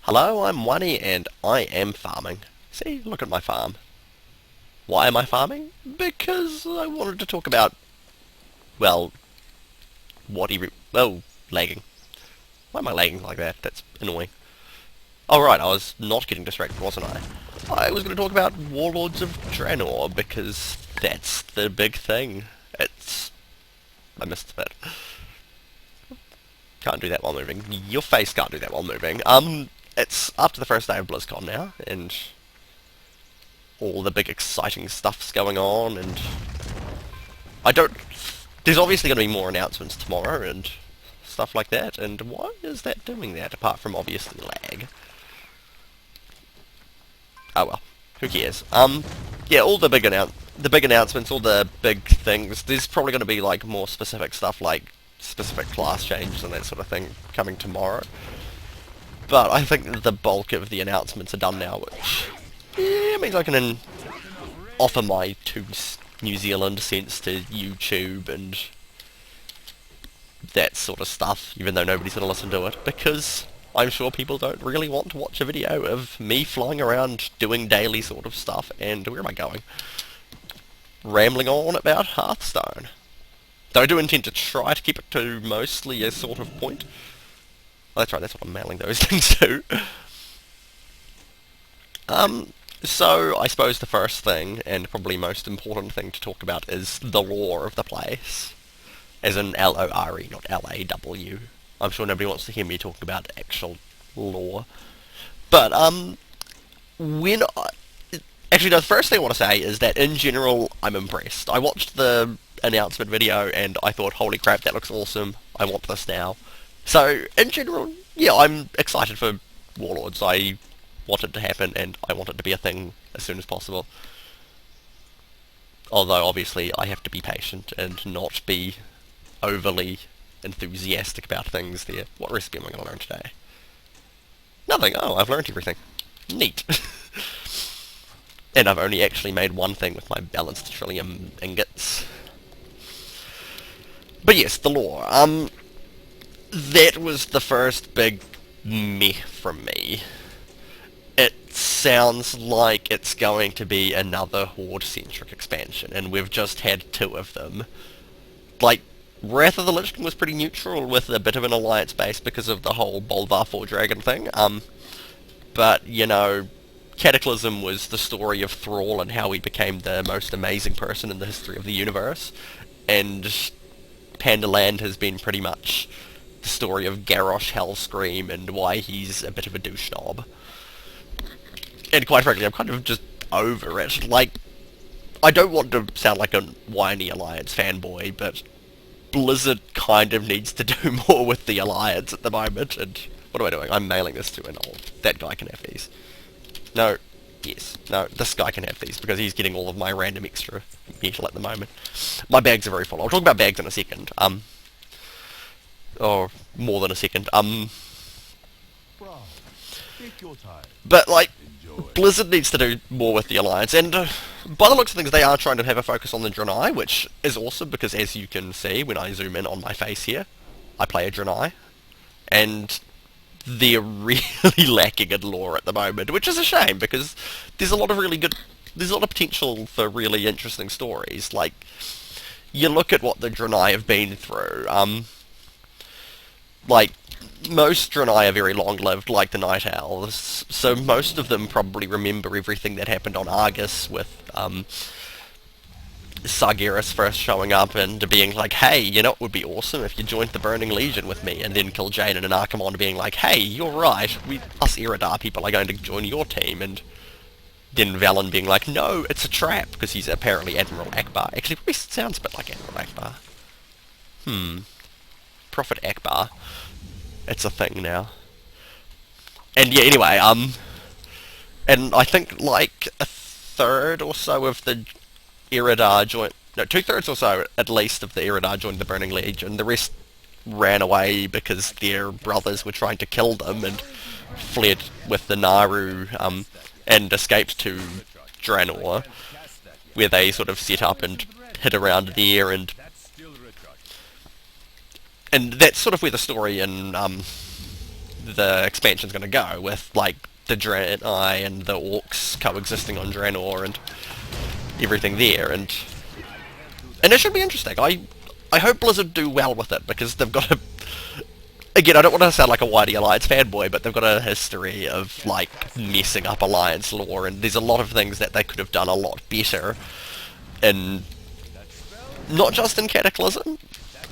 Hello, I'm Wani and I am farming. See, look at my farm. Why am I farming? Because I wanted to talk about, well, lagging. Why am I lagging like that? That's annoying. Oh right, I was not getting distracted, wasn't I? I was going to talk about Warlords of Draenor because that's the big thing. I missed that. Can't do that while moving. Your face can't do that while moving. It's after the first day of BlizzCon now, and all the big exciting stuff's going on, and I don't... There's obviously going to be more announcements tomorrow and stuff like that, and why is that doing that, apart from obviously lag? Oh well, who cares? Yeah, all the big announcements, all the big things, there's probably going to be, like, more specific stuff, like specific class changes and that sort of thing coming tomorrow. But I think the bulk of the announcements are done now, which means I can offer my New Zealand cents to YouTube and that sort of stuff, even though nobody's going to listen to it, because I'm sure people don't really want to watch a video of me flying around doing daily sort of stuff, and where am I going? Rambling on about Hearthstone. Though I do intend to try to keep it to mostly a sort of point. Oh, that's right, that's what I'm mailing those things to. So I suppose the first thing, and probably most important thing to talk about, is the lore of the place. As in L-O-R-E, not L-A-W. I'm sure nobody wants to hear me talk about actual lore. But, actually, the first thing I want to say is that, in general, I'm impressed. I watched the announcement video, and I thought, holy crap, that looks awesome. I want this now. So, in general, yeah, I'm excited for Warlords. I want it to happen, and I want it to be a thing as soon as possible. Although, obviously, I have to be patient and not be overly enthusiastic about things there. What recipe am I going to learn today? Nothing. Oh, I've learned everything. Neat. And I've only actually made one thing with my balanced trillium ingots. But yes, the lore. That was the first big meh from me. It sounds like it's going to be another Horde-centric expansion, and we've just had two of them. Like, Wrath of the Lich King was pretty neutral with a bit of an alliance base because of the whole Bolvar 4 Dragon thing. But, you know, Cataclysm was the story of Thrall and how he became the most amazing person in the history of the universe. And Pandaland has been pretty much the story of Garrosh Hellscream and why he's a bit of a douche knob. And quite frankly, I'm kind of just over it. Like, I don't want to sound like a whiny Alliance fanboy, but Blizzard kind of needs to do more with the Alliance at the moment, and what am I doing? I'm mailing this to an old... That guy can have these. No. Yes. No, this guy can have these, because he's getting all of my random extra metal at the moment. My bags are very full. I'll talk about bags in a second. Or more than a second. But, like, Blizzard needs to do more with the Alliance, and by the looks of things, they are trying to have a focus on the Draenei, which is awesome, because as you can see, when I zoom in on my face here, I play a Draenei, and they're really lacking in lore at the moment, which is a shame, because there's a lot of potential for really interesting stories. Like, you look at what the Draenei have been through, like, most Draenei are very long-lived, like the Night Owls, so most of them probably remember everything that happened on Argus with, Sargeras first showing up and being like, hey, you know, it would be awesome if you joined the Burning Legion with me, and then Kil'jaeden and Archimonde being like, hey, you're right, us Eridar people are going to join your team, and then Valen being like, no, it's a trap, because he's apparently Admiral Akbar. Actually, probably sounds a bit like Admiral Akbar. Prophet Akbar. It's a thing now. And yeah, anyway, and I think like a third or so of the Eridar joined, no, 2/3 or so at least of the Eridar joined the Burning Legion. The rest ran away because their brothers were trying to kill them and fled with the Naru, and escaped to Draenor, where they sort of set up and hid around there, and that's sort of where the story in the expansion's going to go, with like the Draenei and the Orcs coexisting on Draenor and everything there, and it should be interesting. I hope Blizzard do well with it, because they've got a... Again, I don't want to sound like a Whitey Alliance fanboy, but they've got a history of, like, messing up Alliance lore, and there's a lot of things that they could have done a lot better in... Not just in Cataclysm,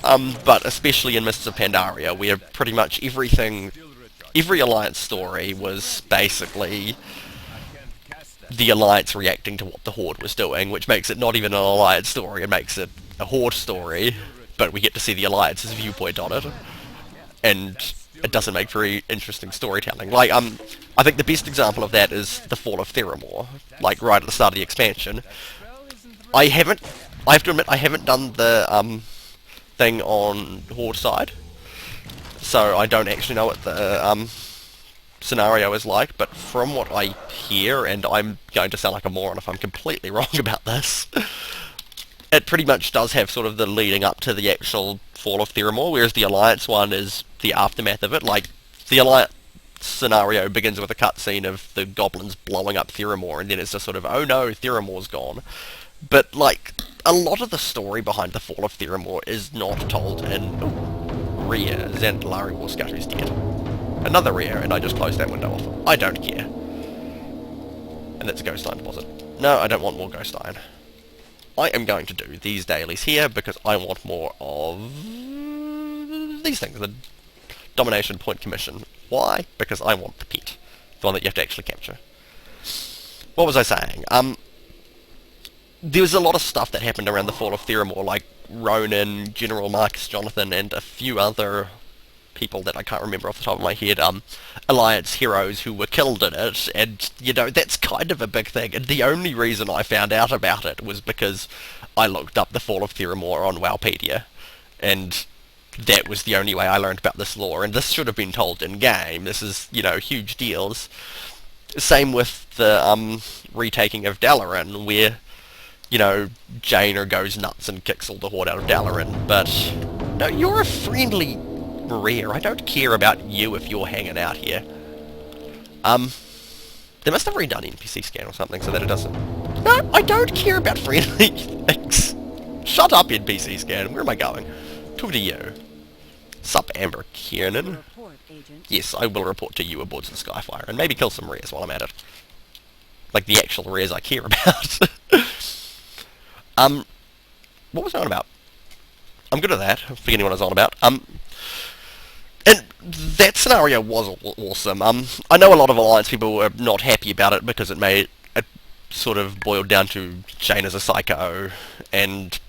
but especially in Mists of Pandaria, where pretty much every Alliance story was basically the Alliance reacting to what the Horde was doing, which makes it not even an Alliance story, it makes it a Horde story, but we get to see the Alliance's viewpoint on it, and it doesn't make very interesting storytelling. Like, I think the best example of that is the Fall of Theramore, like, right at the start of the expansion. I have to admit, I haven't done the, thing on Horde side, so I don't actually know what the, scenario is like, but from what I hear, and I'm going to sound like a moron if I'm completely wrong about this, it pretty much does have sort of the leading up to the actual Fall of Theramore, whereas the Alliance one is the aftermath of it. Like, the Alliance scenario begins with a cutscene of the goblins blowing up Theramore, and then it's just sort of, oh no, Theramore's gone. But, like, a lot of the story behind the Fall of Theramore is not told in... Ooh, Rhea, Zandalari War Scutter's dead. Another Rhea, and I just closed that window off. I don't care. And that's a Ghost Iron deposit. No, I don't want more Ghost Iron. I am going to do these dailies here because I want more of these things, the Domination Point Commission. Why? Because I want the pet. The one that you have to actually capture. What was I saying? There was a lot of stuff that happened around the Fall of Theramore, like Ronan, General Marcus Jonathan, and a few other people that I can't remember off the top of my head, Alliance heroes who were killed in it, and, you know, that's kind of a big thing, and the only reason I found out about it was because I looked up the Fall of Theramore on Wowpedia, and that was the only way I learned about this lore, and this should have been told in-game. This is, you know, huge deals. Same with the, retaking of Dalaran, where, you know, Jaina goes nuts and kicks all the Horde out of Dalaran, but, no, you're a friendly Rare. I don't care about you if you're hanging out here. They must have redone NPC scan or something so that it doesn't... No, I don't care about friendly things. Shut up, NPC scan. Where am I going? Talk to you. Sup, Amber Kiernan. Yes, I will report to you aboard the Skyfire, and maybe kill some rares while I'm at it. Like the actual rares I care about. What was I on about? I'm good at that, I'm forgetting what I was on about. And that scenario was awesome. I know a lot of Alliance people were not happy about it because it sort of boiled down to Jane as a psycho, and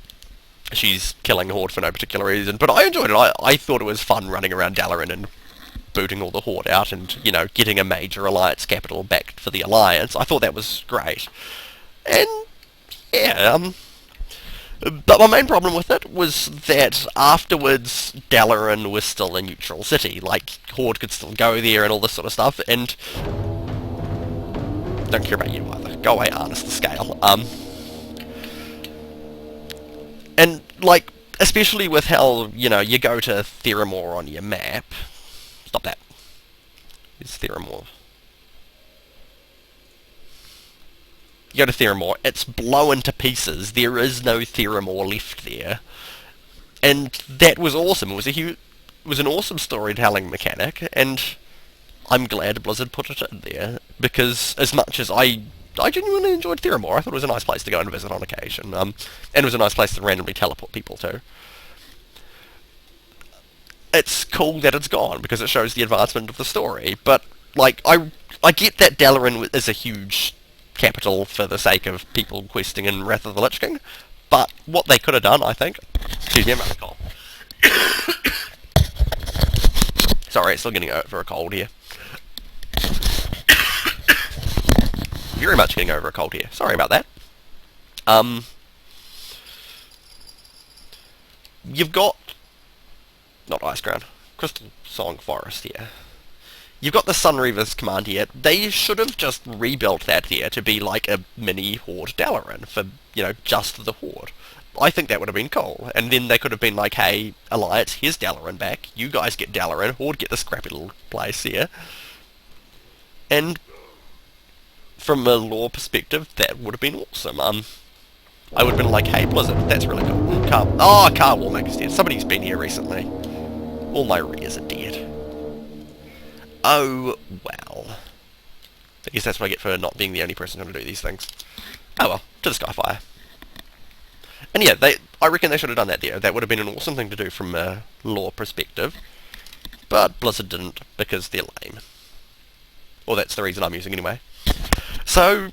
she's killing Horde for no particular reason, but I enjoyed it. I thought it was fun running around Dalaran and booting all the Horde out and, you know, getting a major Alliance capital back for the Alliance. I thought that was great. And, yeah, but my main problem with it was that afterwards Dalaran was still a neutral city. Like, Horde could still go there and all this sort of stuff, and... Don't care about you either. Go away, harness the scale. And, like, especially with how, you know, you go to Theramore on your map... Stop that. It's Theramore. You go to Theramore, it's blown to pieces. There is no Theramore left there. And that was awesome. It was an awesome storytelling mechanic, and I'm glad Blizzard put it in there, because as much as I genuinely enjoyed Theramore, I thought it was a nice place to go and visit on occasion, and it was a nice place to randomly teleport people to. It's cool that it's gone, because it shows the advancement of the story, but, like, I get that Dalaran is a huge capital for the sake of people questing in Wrath of the Lich King, but what they could have done, I think... Excuse me, I'm out of cold. Sorry, still getting over a cold here. Very much getting over a cold here. Sorry about that. You've got... Not Iceground. Crystal Song Forest here. You've got the Sunreaver's command here. They should have just rebuilt that here to be like a mini Horde Dalaran for, you know, just the Horde. I think that would have been cool. And then they could have been like, hey, Alliance, here's Dalaran back. You guys get Dalaran. Horde get this crappy little place here. And from a lore perspective, that would have been awesome. I would have been like, hey, Blizzard, that's really cool. Car Warmaker's dead. Somebody's been here recently. All my rears are dead. Oh, well. I guess that's what I get for not being the only person going to do these things. Oh well, to the Skyfire. And yeah, I reckon they should have done that there. That would have been an awesome thing to do from a lore perspective. But Blizzard didn't, because they're lame. Well, that's the reason I'm using anyway. So,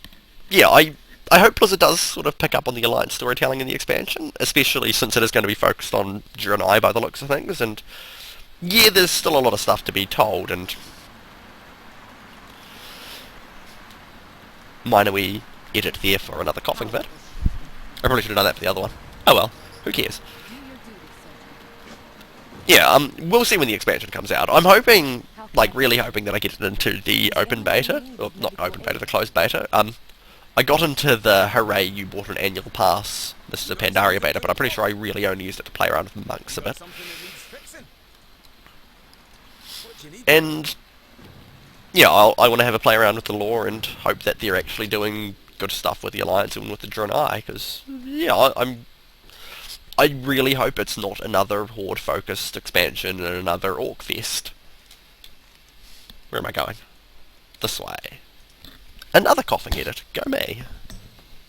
yeah, I hope Blizzard does sort of pick up on the Alliance storytelling in the expansion, especially since it is going to be focused on Draenor by the looks of things, and yeah, there's still a lot of stuff to be told, and minor wee edit there for another coughing fit. I probably should have done that for the other one. Oh well, who cares? Yeah, we'll see when the expansion comes out. I'm hoping, like, really hoping that I get it into the open beta. Or, not open beta, the closed beta. I got into the hooray, you bought an annual pass. This is a Pandaria beta, but I'm pretty sure I really only used it to play around with monks a bit. And, yeah, I want to have a play around with the lore and hope that they're actually doing good stuff with the Alliance and with the Draenor, because, yeah, I really hope it's not another Horde-focused expansion and another Orc Fest. Where am I going? This way. Another coughing edit. Go me.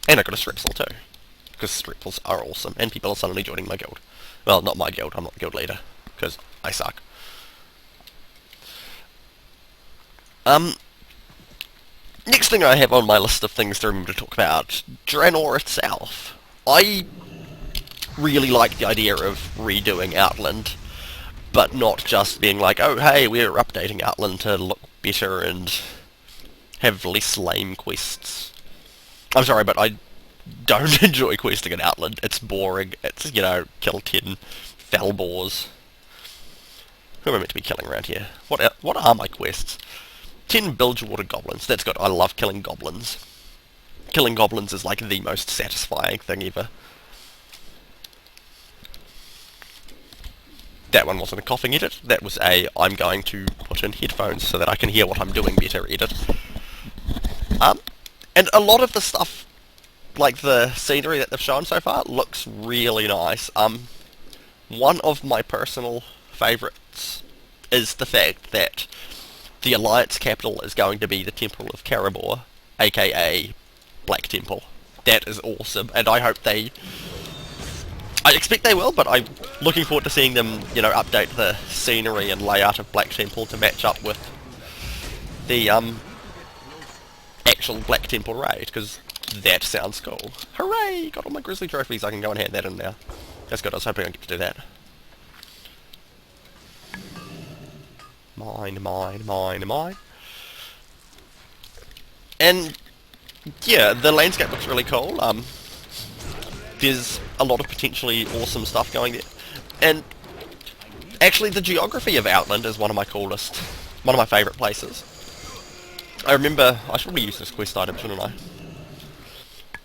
And I got a Strepsil too. Because Strepsils are awesome, and people are suddenly joining my guild. Well, not my guild, I'm not the guild leader. Because I suck. Next thing I have on my list of things to remember to talk about, Draenor itself. I really like the idea of redoing Outland, but not just being like, oh hey, we're updating Outland to look better and have less lame quests. I'm sorry, but I don't enjoy questing in Outland. It's boring. It's, you know, kill 10 fell boars. Who am I meant to be killing around here? What are my quests? 10 Bilgewater goblins. That's good. I love killing goblins. Killing goblins is like the most satisfying thing ever. That one wasn't a coughing edit. That was a I'm going to put in headphones so that I can hear what I'm doing better edit. And a lot of the stuff, like the scenery that they've shown so far, looks really nice. One of my personal favourites is the fact that the Alliance capital is going to be the Temple of Karabor, aka Black Temple. That is awesome, and I hope they... I expect they will, but I'm looking forward to seeing them, you know, update the scenery and layout of Black Temple to match up with the, actual Black Temple raid, because that sounds cool. Hooray! Got all my Grizzly trophies, I can go and hand that in now. That's good, I was hoping I'd get to do that. Mine. And, yeah, the landscape looks really cool. There's a lot of potentially awesome stuff going there. And, actually, the geography of Outland is one of my favourite places. I remember, I should probably use this quest item, shouldn't I?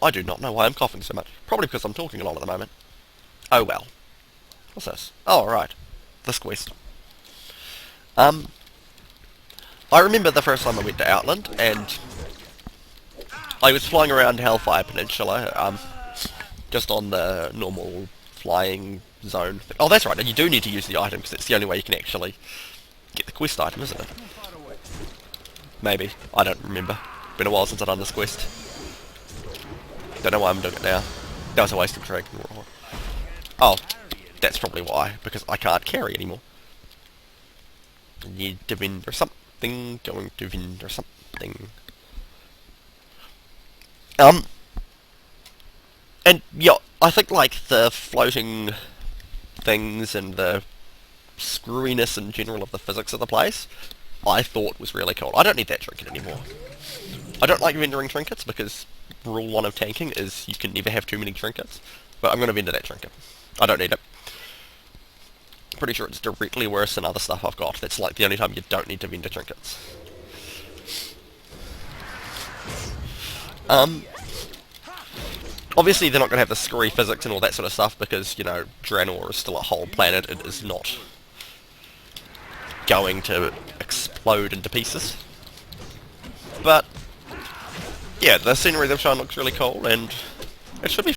I do not know why I'm coughing so much. Probably because I'm talking a lot at the moment. Oh well. What's this? Oh, right. This quest. I remember the first time I went to Outland, and I was flying around Hellfire Peninsula, just on the normal flying zone. Oh, that's right, and you do need to use the item, because it's the only way you can actually get the quest item, isn't it? Maybe. I don't remember. Been a while since I've done this quest. Don't know why I'm doing it now. That was a waste of Dragon Roar. Oh, that's probably why, because I can't carry anymore. Need to vendor something, going to vendor something. And yeah, I think like the floating things and the screwiness in general of the physics of the place, I thought was really cool. I don't need that trinket anymore. I don't like vendoring trinkets because rule 1 of tanking is you can never have too many trinkets, but I'm going to vendor that trinket. I don't need it. Pretty sure it's directly worse than other stuff I've got. That's like the only time you don't need to vendor trinkets. Obviously, they're not going to have the screwy physics and all that sort of stuff because, you know, Draenor is still a whole planet. It is not going to explode into pieces. But, yeah, the scenery they've shown looks really cool, and it should be